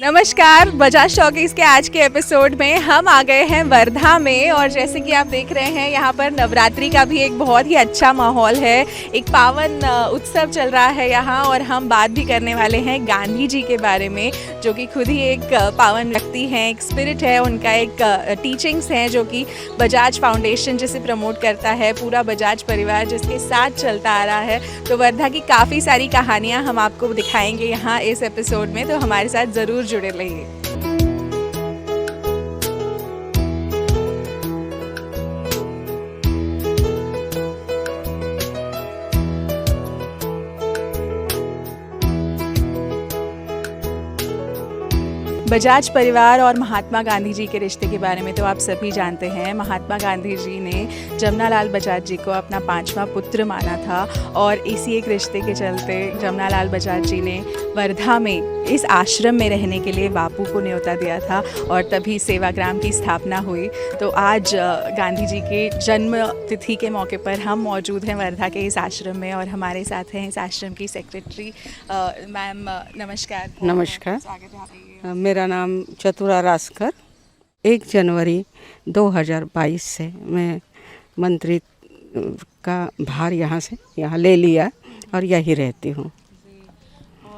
नमस्कार, बजाज शोकेस के आज के एपिसोड में हम आ गए हैं वर्धा में। और जैसे कि आप देख रहे हैं यहाँ पर नवरात्रि का भी एक बहुत ही अच्छा माहौल है, एक पावन उत्सव चल रहा है यहाँ। और हम बात भी करने वाले हैं गांधी जी के बारे में, जो कि खुद ही एक पावन व्यक्ति हैं, एक स्पिरिट है उनका, एक टीचिंग्स हैं जो कि बजाज फाउंडेशन जिसे प्रमोट करता है, पूरा बजाज परिवार जिसके साथ चलता आ रहा है। तो वर्धा की काफ़ी सारी कहानियाँ हम आपको दिखाएंगे यहाँ इस एपिसोड में, तो हमारे साथ ज़रूर जुड़े रहिए। बजाज परिवार और महात्मा गांधी जी के रिश्ते के बारे में तो आप सभी जानते हैं। महात्मा गांधी जी ने जमनालाल बजाज जी को अपना 5वां पुत्र माना था और इसी एक रिश्ते के चलते जमनालाल बजाज जी ने वर्धा में इस आश्रम में रहने के लिए बापू को न्योता दिया था और तभी सेवाग्राम की स्थापना हुई। तो आज गांधी जी के जन्म तिथि के मौके पर हम मौजूद हैं वर्धा के इस आश्रम में और हमारे साथ हैं इस आश्रम की सेक्रेटरी मैम। नमस्कार। नमस्कार। स्वागत है आपका। मेरा नाम चतुरा रास्कर। 1 जनवरी 2022 से मैं मंत्री का भार यहाँ ले लिया और यही रहती हूँ।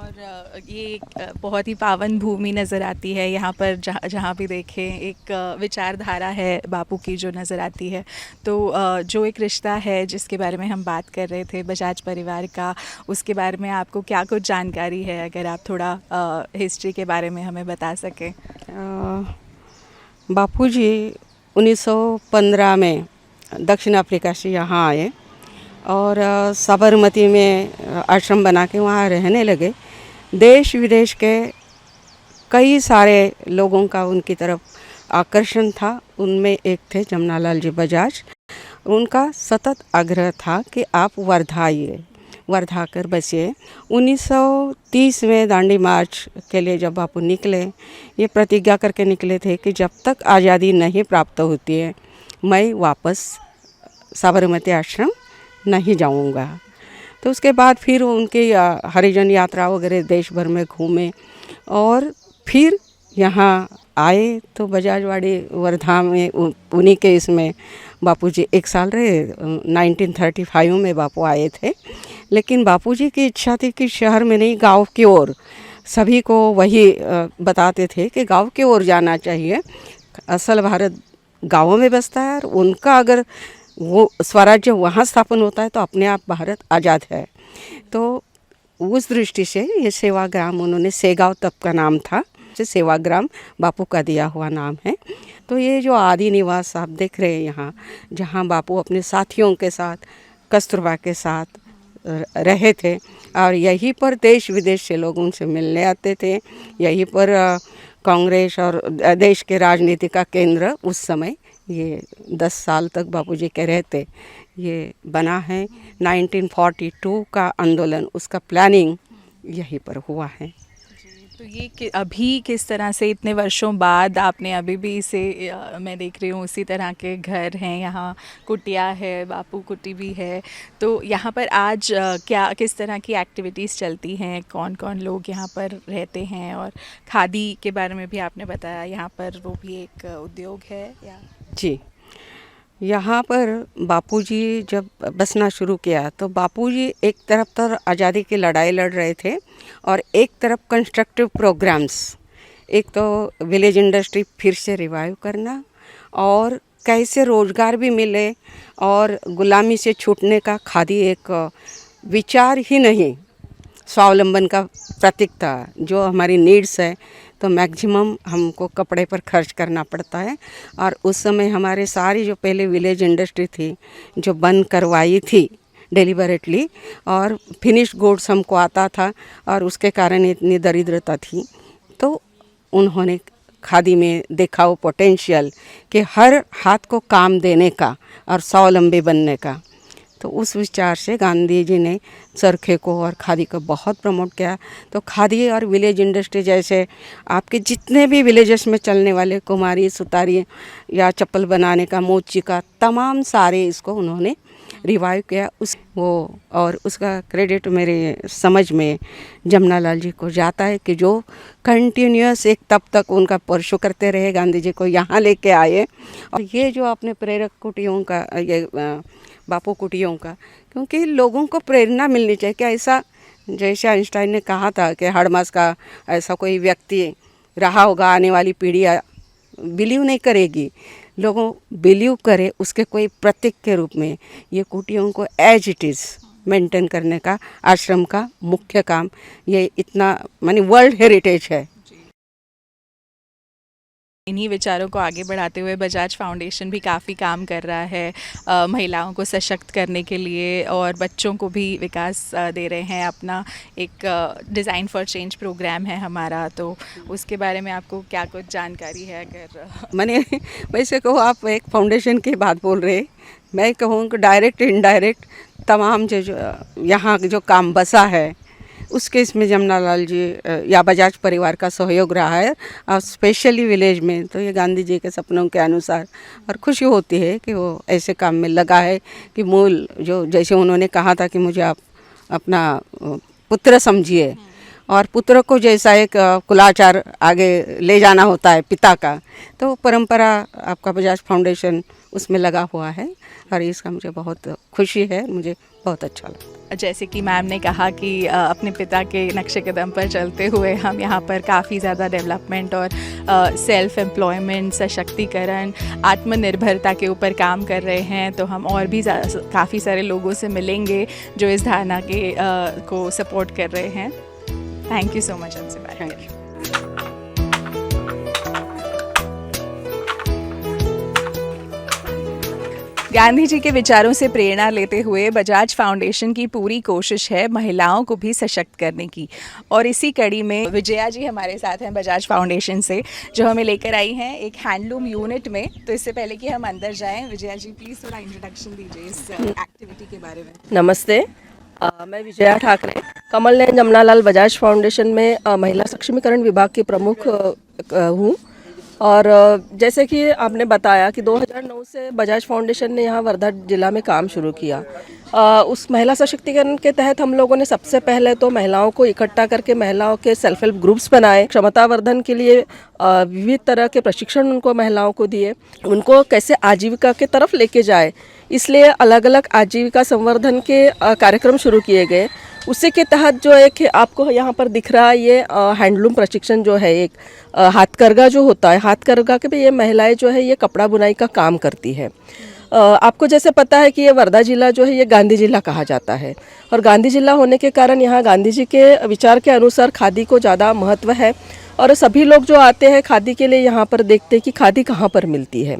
और ये एक बहुत ही पावन भूमि नज़र आती है यहाँ पर, जहाँ भी देखें एक विचारधारा है बापू की जो नज़र आती है। तो जो एक रिश्ता है जिसके बारे में हम बात कर रहे थे बजाज परिवार का, उसके बारे में आपको क्या कुछ जानकारी है? अगर आप थोड़ा हिस्ट्री के बारे में हमें बता सकें। बापू जी 1915 में दक्षिण अफ्रीका से यहाँ आए और साबरमती में आश्रम बना के वहाँ रहने लगे। देश विदेश के कई सारे लोगों का उनकी तरफ आकर्षण था। उनमें एक थे जमनालाल जी बजाज। उनका सतत आग्रह था कि आप वर्धा आइए, वर्धा आकर बसिए। 1930 में दांडी मार्च के लिए जब बापू निकले, ये प्रतिज्ञा करके निकले थे कि जब तक आज़ादी नहीं प्राप्त होती है मैं वापस साबरमती आश्रम नहीं जाऊंगा। तो उसके बाद फिर उनकी हरिजन यात्रा वगैरह देश भर में घूमे और फिर यहाँ आए। तो बजाजवाड़ी वर्धा में उन्हीं के इसमें बापूजी 1 साल रहे। 1935 में बापू आए थे। लेकिन बापूजी की इच्छा थी कि शहर में नहीं, गांव की ओर, सभी को वही बताते थे कि गांव की ओर जाना चाहिए। असल भारत गाँवों में बसता है और उनका अगर वो स्वराज्य वहाँ स्थापन होता है तो अपने आप भारत आज़ाद है। तो उस दृष्टि से ये सेवाग्राम, उन्होंने सेगांव तब का नाम था, सेवाग्राम बापू का दिया हुआ नाम है। तो ये जो आदि निवास आप देख रहे हैं यहाँ, जहाँ बापू अपने साथियों के साथ, कस्तूरबा के साथ रहे थे और यहीं पर देश विदेश से लोग उनसे मिलने आते थे। यहीं पर कांग्रेस और देश के राजनीति का केंद्र उस समय ये 10 साल तक बापूजी के रहते ये बना है। 1942 का आंदोलन, उसका प्लानिंग यहीं पर हुआ है। तो ये अभी किस तरह से इतने वर्षों बाद आपने अभी भी इसे, मैं देख रही हूँ उसी तरह के घर हैं यहाँ, कुटिया है, बापू कुटी भी है। तो यहाँ पर आज क्या किस तरह की एक्टिविटीज़ चलती हैं, कौन कौन लोग यहाँ पर रहते हैं? और खादी के बारे में भी आपने बताया, यहाँ पर वो भी एक उद्योग है या? जी, यहाँ पर बापूजी जब बसना शुरू किया तो बापूजी एक तरफ तो आज़ादी की लड़ाई लड़ रहे थे और एक तरफ कंस्ट्रक्टिव प्रोग्राम्स, एक तो विलेज इंडस्ट्री फिर से रिवाइव करना और कैसे रोज़गार भी मिले और गुलामी से छूटने का खादी एक विचार ही नहीं, स्वावलंबन का प्रतीक था। जो हमारी नीड्स है तो मैक्सिमम हमको कपड़े पर खर्च करना पड़ता है और उस समय हमारे सारी जो पहले विलेज इंडस्ट्री थी जो बंद करवाई थी डेलिबरेटली, और फिनिश गुड्स हमको आता था और उसके कारण इतनी दरिद्रता थी। तो उन्होंने खादी में देखा वो पोटेंशियल कि हर हाथ को काम देने का और स्वावलंबी बनने का। तो उस विचार से गांधी जी ने चरखे को और खादी को बहुत प्रमोट किया। तो खादी और विलेज इंडस्ट्री जैसे आपके जितने भी विलेजेस में चलने वाले कुमारी, सुतारी या चप्पल बनाने का, मोची का, तमाम सारे इसको उन्होंने रिवाइव किया उस वो, और उसका क्रेडिट मेरे समझ में जमनालाल जी को जाता है कि जो कंटिन्यूअस एक तब तक उनका परसू करते रहे, गांधी जी को यहाँ लेके आए। और ये जो अपने प्रेरक कुटियों का, ये बापू कुटियों का, क्योंकि लोगों को प्रेरणा मिलनी चाहिए कि ऐसा, जैसे आइंस्टाइन ने कहा था कि हड़मास का ऐसा कोई व्यक्ति रहा होगा, आने वाली पीढ़ी बिलीव नहीं करेगी, लोगों बिलीव करे उसके कोई प्रतीक के रूप में ये कुटियों को एज इट इज़ मेंटेन करने का आश्रम का मुख्य काम, ये इतना माने वर्ल्ड हेरिटेज है। इन्हीं विचारों को आगे बढ़ाते हुए बजाज फाउंडेशन भी काफ़ी काम कर रहा है महिलाओं को सशक्त करने के लिए, और बच्चों को भी विकास दे रहे हैं। अपना एक डिज़ाइन फॉर चेंज प्रोग्राम है हमारा, तो उसके बारे में आपको क्या कुछ जानकारी है? अगर मैंने वैसे कहो, आप एक फाउंडेशन की बात बोल रहे, मैं कहूँ कि डायरेक्ट इनडायरेक्ट तमाम जो यहाँ जो काम बसा है उसके इसमें जमनालाल जी या बजाज परिवार का सहयोग रहा है, और स्पेशली विलेज में तो ये गांधी जी के सपनों के अनुसार, और खुशी होती है कि वो ऐसे काम में लगा है कि मूल जो, जैसे उन्होंने कहा था कि मुझे आप अपना पुत्र समझिए, और पुत्र को जैसा एक कुलाचार आगे ले जाना होता है पिता का, तो परंपरा आपका बजाज फाउंडेशन उसमें लगा हुआ है, और इसका मुझे बहुत खुशी है, मुझे बहुत अच्छा लगा। जैसे कि मैम ने कहा कि अपने पिता के नक्शे कदम पर चलते हुए हम यहाँ पर काफ़ी ज़्यादा डेवलपमेंट और सेल्फ एम्प्लॉयमेंट, सशक्तिकरण, आत्मनिर्भरता के ऊपर काम कर रहे हैं, तो हम और भी काफ़ी सारे लोगों से मिलेंगे जो इस धारणा के को सपोर्ट कर रहे हैं। थैंक यू सो मच हमसे बात करने। गांधी जी के विचारों से प्रेरणा लेते हुए बजाज फाउंडेशन की पूरी कोशिश है महिलाओं को भी सशक्त करने की, और इसी कड़ी में विजया जी हमारे साथ हैं बजाज फाउंडेशन से, जो हमें लेकर आई हैं एक हैंडलूम यूनिट में। तो इससे पहले कि हम अंदर जाएं, विजया जी प्लीज़ थोड़ा इंट्रोडक्शन दीजिए इस एक्टिविटी के बारे में। नमस्ते, मैं विजया ठाकरे, कमल नयन जमनालाल बजाज फाउंडेशन में महिला सक्षमीकरण विभाग की प्रमुख हूँ। और जैसे कि आपने बताया कि 2009 से बजाज फाउंडेशन ने यहाँ वर्धा जिला में काम शुरू किया। उस महिला सशक्तिकरण के तहत हम लोगों ने सबसे पहले तो महिलाओं को इकट्ठा करके महिलाओं के सेल्फ हेल्प ग्रुप्स बनाए, क्षमतावर्धन के लिए विविध तरह के प्रशिक्षण उनको महिलाओं को दिए, उनको कैसे आजीविका के तरफ लेके जाए, इसलिए अलग अलग आजीविका संवर्धन के कार्यक्रम शुरू किए गए। उसी के तहत जो एक आपको यहाँ पर दिख रहा है ये हैंडलूम प्रशिक्षण जो है, एक हाथकरघा जो होता है, हाथकरघा के भी ये महिलाएं जो है ये कपड़ा बुनाई का काम करती है। आपको जैसे पता है कि ये वर्धा जिला जो है ये गांधी जिला कहा जाता है, और गांधी जिला होने के कारण यहाँ गांधी जी के विचार के अनुसार खादी को ज़्यादा महत्व है, और सभी लोग जो आते हैं खादी के लिए यहाँ पर देखते हैं कि खादी कहाँ पर मिलती है।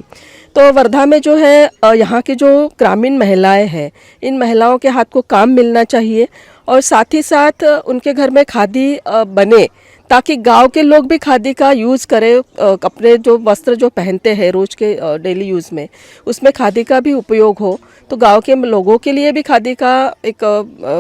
तो वर्धा में जो है यहाँ की जो ग्रामीण महिलाएं हैं, इन महिलाओं के हाथ को काम मिलना चाहिए, और साथ ही साथ उनके घर में खादी बने ताकि गांव के लोग भी खादी का यूज़ करें, अपने जो वस्त्र जो पहनते हैं रोज़ के डेली यूज़ में, उसमें खादी का भी उपयोग हो, तो गांव के लोगों के लिए भी खादी का एक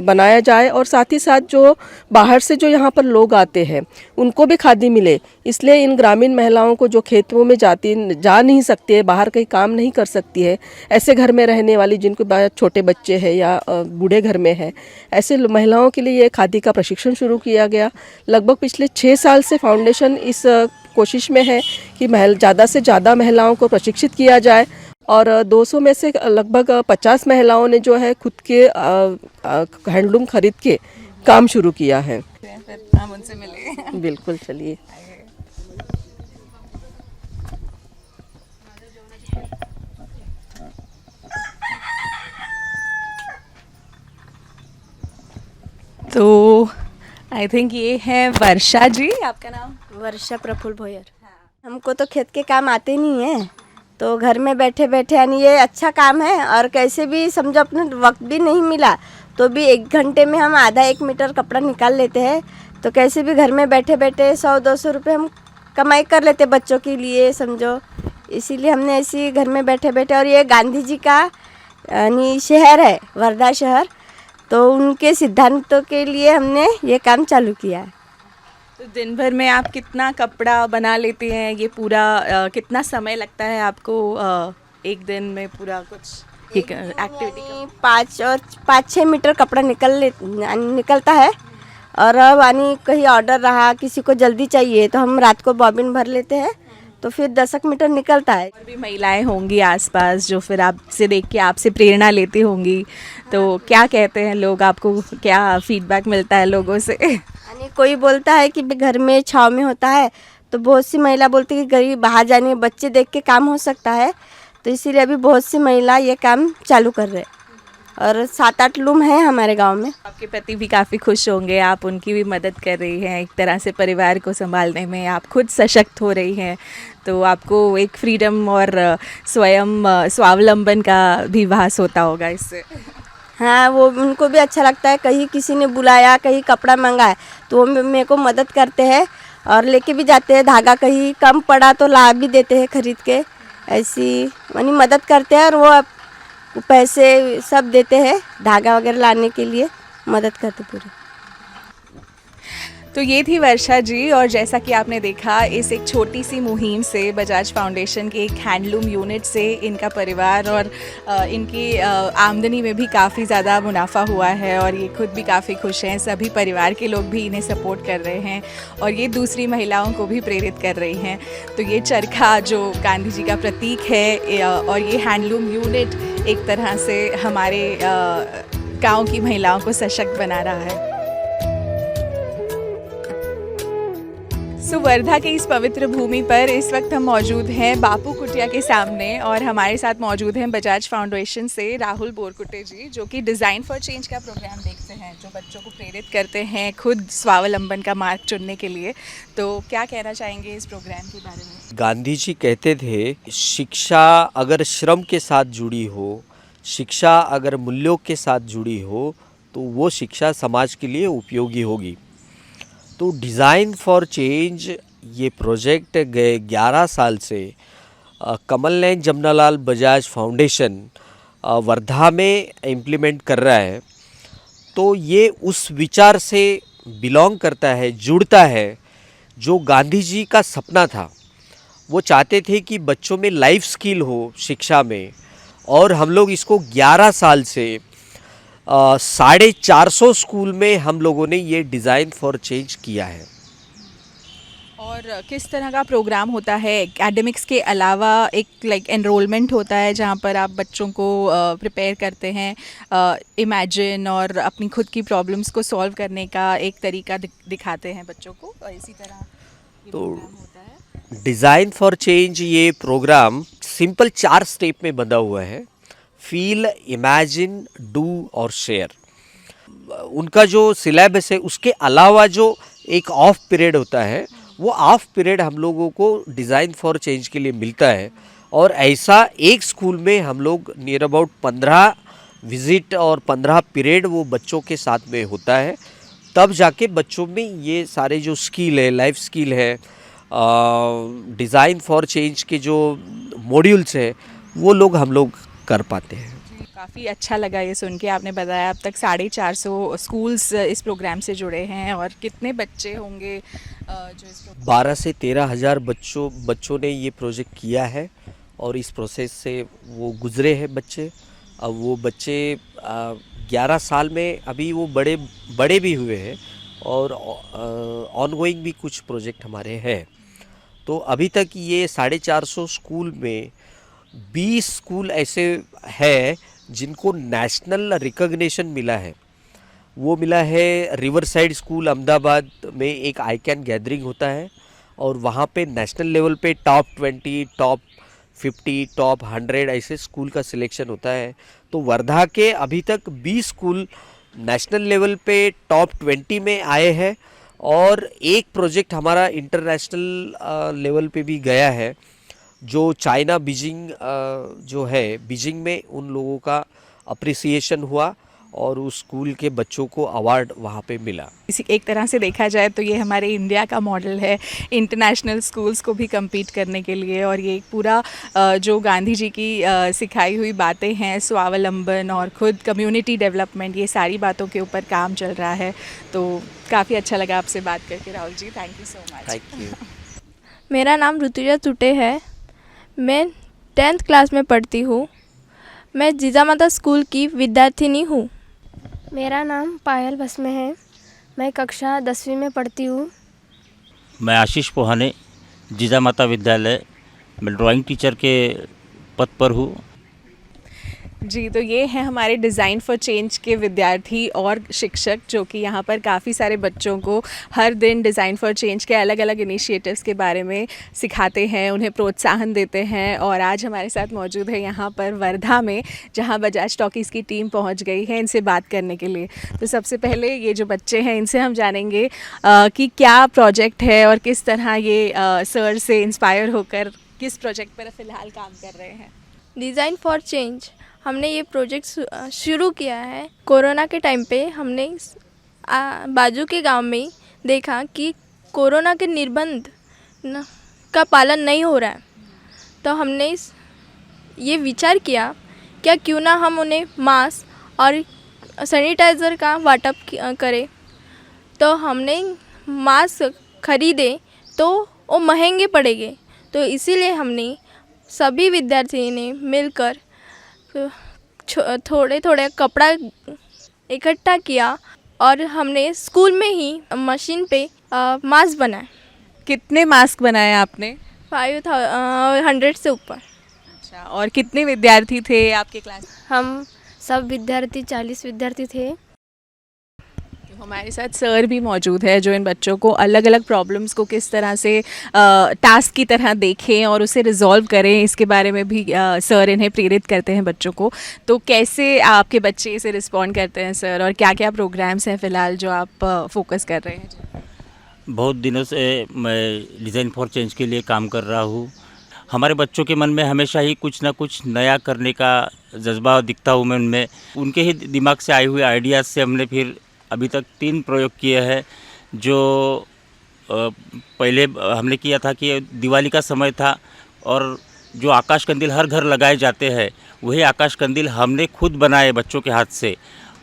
बनाया जाए, और साथ ही साथ जो बाहर से जो यहाँ पर लोग आते हैं उनको भी खादी मिले। इसलिए इन ग्रामीण महिलाओं को जो खेतों में जा नहीं सकती है, बाहर कहीं काम नहीं कर सकती है, ऐसे घर में रहने वाली जिनको छोटे बच्चे हैं या बूढ़े घर में है, ऐसे महिलाओं के लिए ये खादी का प्रशिक्षण शुरू किया गया। लगभग पिछले 6 साल से फाउंडेशन इस कोशिश में है कि ज़्यादा से ज़्यादा महिलाओं को प्रशिक्षित किया जाए, और 200 में से लगभग 50 महिलाओं ने जो है खुद के हैंडलूम खरीद के काम शुरू किया है। फिर हम उनसे मिले। बिल्कुल, चलिए। तो आई थिंक ये है वर्षा जी, आपका नाम? वर्षा प्रफुल्ल भोयर। हमको तो खेत के काम आते नहीं है, तो घर में बैठे बैठे यानी ये अच्छा काम है, और कैसे भी समझो अपने वक्त भी नहीं मिला तो भी 1 घंटे में हम आधा 1 मीटर कपड़ा निकाल लेते हैं, तो कैसे भी घर में बैठे बैठे 100-200 रुपये हम कमाई कर लेते बच्चों के लिए समझो। इसीलिए हमने ऐसी घर में बैठे बैठे, और ये गांधी जी का यानी शहर है वर्धा शहर, तो उनके सिद्धांतों के लिए हमने ये काम चालू किया है। तो दिन भर में आप कितना कपड़ा बना लेते हैं? ये पूरा कितना समय लगता है आपको एक दिन में पूरा कुछ ये एक्टिविटी? 5-6 मीटर कपड़ा निकलता है। और अब यानी कहीं ऑर्डर रहा, किसी को जल्दी चाहिए तो हम रात को बॉबिन भर लेते हैं, तो फिर 10 मीटर निकलता है। और भी महिलाएं होंगी आसपास जो फिर आपसे देख के आपसे प्रेरणा लेती होंगी, तो क्या कहते हैं लोग आपको, क्या फीडबैक मिलता है लोगों से? यानी कोई बोलता है कि घर में छाँव में होता है, तो बहुत सी महिला बोलती है कि गरीब बाहर जाने बच्चे देख के काम हो सकता है, तो इसीलिए अभी बहुत सी महिला ये काम चालू कर रहे हैं। और 7-8 लूम हैं हमारे गांव में। आपके पति भी काफ़ी खुश होंगे, आप उनकी भी मदद कर रही हैं, एक तरह से परिवार को संभालने में आप खुद सशक्त हो रही हैं, तो आपको एक फ्रीडम और स्वयं स्वावलंबन का भी भास होता होगा इससे। हाँ, वो उनको भी अच्छा लगता है, कहीं किसी ने बुलाया, कहीं कपड़ा मंगाया तो वो मेरे को मदद करते हैं और लेके भी जाते हैं। धागा कहीं कम पड़ा तो ला भी देते हैं खरीद के, ऐसी यानी मदद करते हैं। और वो पैसे सब देते हैं धागा वगैरह लाने के लिए, मदद करते पूरी। तो ये थी वर्षा जी, और जैसा कि आपने देखा इस एक छोटी सी मुहिम से, बजाज फाउंडेशन के एक हैंडलूम यूनिट से इनका परिवार और इनकी आमदनी में भी काफ़ी ज़्यादा मुनाफा हुआ है और ये खुद भी काफ़ी खुश हैं। सभी परिवार के लोग भी इन्हें सपोर्ट कर रहे हैं और ये दूसरी महिलाओं को भी प्रेरित कर रही हैं। तो ये चरखा जो गांधी जी का प्रतीक है और ये हैंडलूम यूनिट एक तरह से हमारे गाँव की महिलाओं को सशक्त बना रहा है। वर्धा के इस पवित्र भूमि पर इस वक्त हम मौजूद हैं बापू कुटिया के सामने और हमारे साथ मौजूद हैं बजाज फाउंडेशन से राहुल बोरकुटे जी, जो कि डिज़ाइन फॉर चेंज का प्रोग्राम देखते हैं, जो बच्चों को प्रेरित करते हैं खुद स्वावलंबन का मार्ग चुनने के लिए। तो क्या कहना चाहेंगे इस प्रोग्राम के बारे में? गांधी जी कहते थे, शिक्षा अगर श्रम के साथ जुड़ी हो, शिक्षा अगर मूल्यों के साथ जुड़ी हो, तो वो शिक्षा समाज के लिए उपयोगी होगी। तो डिज़ाइन फॉर चेंज ये प्रोजेक्ट गए 11 साल से कमल नयन जमनालाल बजाज फाउंडेशन वर्धा में इम्प्लीमेंट कर रहा है। तो ये उस विचार से बिलोंग करता है, जुड़ता है, जो गांधी जी का सपना था। वो चाहते थे कि बच्चों में लाइफ स्किल हो शिक्षा में, और हम लोग इसको 11 साल से 450 स्कूल में हम लोगों ने ये डिज़ाइन फॉर चेंज किया है। और किस तरह का प्रोग्राम होता है? एकेडमिक्स के अलावा एक एनरोलमेंट होता है जहाँ पर आप बच्चों को प्रिपेयर करते हैं, इमेजिन और अपनी खुद की प्रॉब्लम्स को सॉल्व करने का एक तरीका दिखाते हैं बच्चों को, और इसी तरह ये प्रोग्राम होता है। डिज़ाइन फॉर चेंज ये प्रोग्राम सिंपल 4 स्टेप में बंधा हुआ है। फील, इमेजिन, डू और शेयर। उनका जो सिलेबस है, उसके अलावा जो एक ऑफ पीरियड होता है, वो ऑफ पीरियड हम लोगों को डिज़ाइन फॉर चेंज के लिए मिलता है। और ऐसा एक स्कूल में हम लोग नियर अबाउट 15 विज़िट और 15 पीरियड वो बच्चों के साथ में होता है। तब जाके बच्चों में ये सारे जो स्किल है, लाइफ स्किल है, डिज़ाइन फॉर चेंज के जो मॉड्यूल्स है, वो लोग हम लोग कर पाते हैं। काफ़ी अच्छा लगा ये सुन के। आपने बताया अब तक 450 स्कूल्स इस प्रोग्राम से जुड़े हैं, और कितने बच्चे होंगे जो इस 12 से 13 हज़ार बच्चों ने ये प्रोजेक्ट किया है और इस प्रोसेस से वो गुजरे हैं बच्चे। अब वो बच्चे 11 साल में अभी वो बड़े भी हुए हैं और ऑनगोइंग भी कुछ प्रोजेक्ट हमारे हैं। तो अभी तक ये 450 स्कूल में 20 स्कूल ऐसे हैं जिनको नेशनल रिकॉग्निशन मिला है। वो मिला है रिवर साइड स्कूल अहमदाबाद में, एक आई कैन गैदरिंग होता है और वहाँ पे नेशनल लेवल पे टॉप 20, टॉप 50, टॉप 100 ऐसे स्कूल का सिलेक्शन होता है। तो वर्धा के अभी तक 20 स्कूल नेशनल लेवल पे टॉप 20 में आए हैं, और एक प्रोजेक्ट हमारा इंटरनेशनल लेवल पे भी गया है, जो चाइना बीजिंग जो है, बीजिंग में उन लोगों का अप्रिसिएशन हुआ और उस स्कूल के बच्चों को अवार्ड वहाँ पे मिला। इसी एक तरह से देखा जाए तो ये हमारे इंडिया का मॉडल है इंटरनेशनल स्कूल्स को भी compete करने के लिए, और ये पूरा जो गांधी जी की सिखाई हुई बातें हैं, स्वावलंबन और खुद कम्युनिटी डेवलपमेंट, ये सारी बातों के ऊपर काम चल रहा है। तो काफ़ी अच्छा लगा आपसे बात करके Rahul ji, thank you so much. Thank you. मेरा नाम ऋतुजा तुटे है, मैं 10th क्लास में पढ़ती हूँ। मैं जीजामाता स्कूल की विद्यार्थिनी हूँ। मेरा नाम पायल भस्मे है। मैं कक्षा 10वीं में पढ़ती हूँ। मैं आशीष पोहाने, जीजामाता विद्यालय में ड्राइंग टीचर के पद पर हूँ। जी, तो ये हैं हमारे डिज़ाइन फॉर चेंज के विद्यार्थी और शिक्षक, जो कि यहाँ पर काफ़ी सारे बच्चों को हर दिन डिज़ाइन फॉर चेंज के अलग अलग इनिशिएटिव्स के बारे में सिखाते हैं, उन्हें प्रोत्साहन देते हैं। और आज हमारे साथ मौजूद है यहाँ पर वर्धा में, जहाँ बजाज टॉकीज़ की टीम पहुँच गई है इनसे बात करने के लिए। तो सबसे पहले ये जो बच्चे हैं इनसे हम जानेंगे कि क्या प्रोजेक्ट है और किस तरह ये सर से इंस्पायर होकर किस प्रोजेक्ट पर फ़िलहाल काम कर रहे हैं। डिज़ाइन फॉर चेंज हमने ये प्रोजेक्ट शुरू किया है। कोरोना के टाइम पे हमने बाजू के गांव में देखा कि कोरोना के निर्बंध का पालन नहीं हो रहा है, तो हमने ये विचार किया क्या क्यों ना हम उन्हें मास्क और सैनिटाइज़र का वाटप करें। तो हमने मास्क खरीदे तो वो महंगे पड़ेंगे, तो इसीलिए हमने सभी विद्यार्थियों ने मिलकर थोड़े थोड़े कपड़ा इकट्ठा किया और हमने स्कूल में ही मशीन पे मास्क बनाए। कितने मास्क बनाए आपने? 500 से ऊपर। अच्छा, और कितने विद्यार्थी थे आपके क्लास में? हम सब विद्यार्थी 40 विद्यार्थी थे। तो हमारे साथ सर भी मौजूद है, जो इन बच्चों को अलग अलग प्रॉब्लम्स को किस तरह से टास्क की तरह देखें और उसे रिजॉल्व करें, इसके बारे में भी सर इन्हें प्रेरित करते हैं बच्चों को। तो कैसे आपके बच्चे इसे रिस्पॉन्ड करते हैं सर, और क्या क्या प्रोग्राम्स हैं फ़िलहाल जो आप फोकस कर रहे हैं? बहुत दिनों से मैं डिज़ाइन फॉर चेंज के लिए काम कर रहा हूँ। हमारे बच्चों के मन में हमेशा ही कुछ ना कुछ नया करने का जज्बा दिखता हूँ मैं उनमें। उनके ही दिमाग से आए हुए आइडियाज़ से हमने फिर अभी तक 3 प्रयोग किए हैं। जो पहले हमने किया था कि दिवाली का समय था और जो आकाश कंदील हर घर लगाए जाते हैं, वही आकाश कंदील हमने खुद बनाए बच्चों के हाथ से।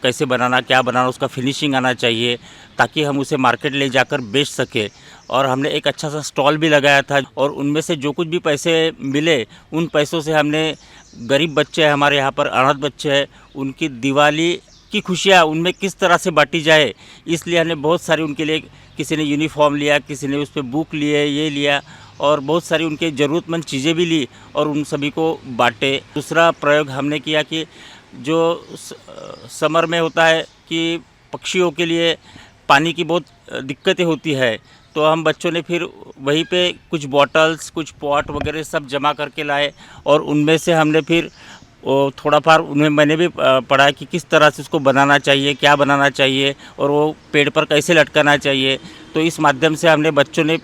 कैसे बनाना, क्या बनाना, उसका फिनिशिंग आना चाहिए ताकि हम उसे मार्केट ले जाकर बेच सके। और हमने एक अच्छा सा स्टॉल भी लगाया था और उनमें से जो कुछ भी पैसे मिले उन पैसों से हमने गरीब बच्चे हैं हमारे यहाँ पर, अनाथ बच्चे हैं, उनकी दिवाली की खुशियाँ उनमें किस तरह से बांटी जाए, इसलिए हमने बहुत सारी उनके लिए, किसी ने यूनिफॉर्म लिया, किसी ने उस पर बुक लिए, ये लिया और बहुत सारी उनके ज़रूरतमंद चीज़ें भी ली और उन सभी को बांटे। दूसरा प्रयोग हमने किया कि जो समर में होता है कि पक्षियों के लिए पानी की बहुत दिक्कतें होती है, तो हम बच्चों ने फिर वहीं पे कुछ बॉटल्स, कुछ पॉट वगैरह सब जमा करके लाए और उनमें से हमने फिर थोड़ा फार उन्हें मैंने भी पढ़ा कि किस तरह से उसको बनाना चाहिए, क्या बनाना चाहिए और वो पेड़ पर कैसे लटकाना चाहिए। तो इस माध्यम से हमने बच्चों ने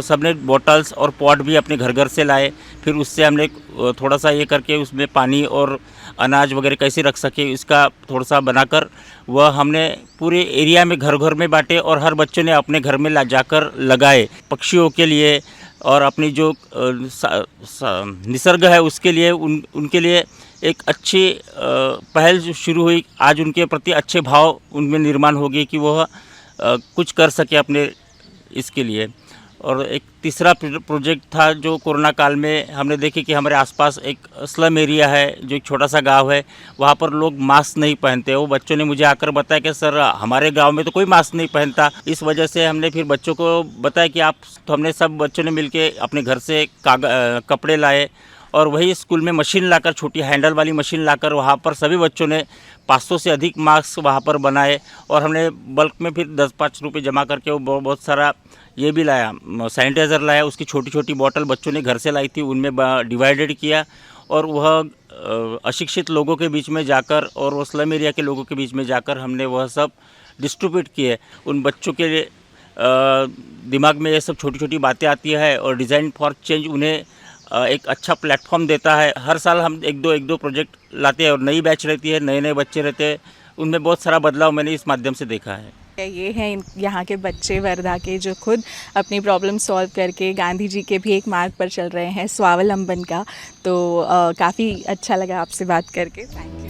सबने बॉटल्स और पॉट भी अपने घर घर से लाए। फिर उससे हमने थोड़ा सा ये करके उसमें पानी और अनाज वगैरह कैसे रख सके इसका थोड़ा सा बनाकर वह हमने पूरे एरिया में घर घर में बांटे और हर बच्चों ने अपने घर में ला जाकर लगाए। पक्षियों के लिए और अपनी जो निसर्ग है उसके लिए उनके लिए एक अच्छी पहल जो शुरू हुई। आज उनके प्रति अच्छे भाव उनमें निर्माण हो गए कि वह कुछ कर सके अपने इसके लिए। और एक तीसरा प्रोजेक्ट था जो कोरोना काल में हमने देखे कि हमारे आसपास एक स्लम एरिया है, जो एक छोटा सा गांव है, वहाँ पर लोग मास्क नहीं पहनते। वो बच्चों ने मुझे आकर बताया कि सर हमारे गांव में तो कोई मास्क नहीं पहनता। इस वजह से हमने फिर बच्चों को बताया कि आप, तो हमने सब बच्चों ने मिलके अपने घर से कपड़े लाए और वही स्कूल में मशीन लाकर, छोटी हैंडल वाली मशीन लाकर वहाँ पर सभी बच्चों ने 500 से अधिक मास्क वहाँ पर बनाए और हमने बल्क में फिर 10-5 रुपये जमा करके वो बहुत सारा ये भी लाया, सैनिटाइज़र लाया। उसकी छोटी छोटी बॉटल बच्चों ने घर से लाई थी, उनमें डिवाइडेड किया और वह अशिक्षित लोगों के बीच में जाकर और वो स्लम एरिया के लोगों के बीच में जाकर हमने वह सब डिस्ट्रीब्यूट किए। उन बच्चों के लिए दिमाग में ये सब छोटी छोटी बातें आती है और डिज़ाइन फॉर चेंज उन्हें एक अच्छा प्लेटफॉर्म देता है। हर साल हम एक दो प्रोजेक्ट लाते हैं और नई बैच रहती है, नए नए बच्चे रहते हैं, उनमें बहुत सारा बदलाव मैंने इस माध्यम से देखा है। ये हैं यहाँ के बच्चे वर्धा के, जो खुद अपनी प्रॉब्लम सॉल्व करके गांधी जी के भी एक मार्ग पर चल रहे हैं, स्वावलंबन का। तो काफ़ी अच्छा लगा आपसे बात करके। Thank you.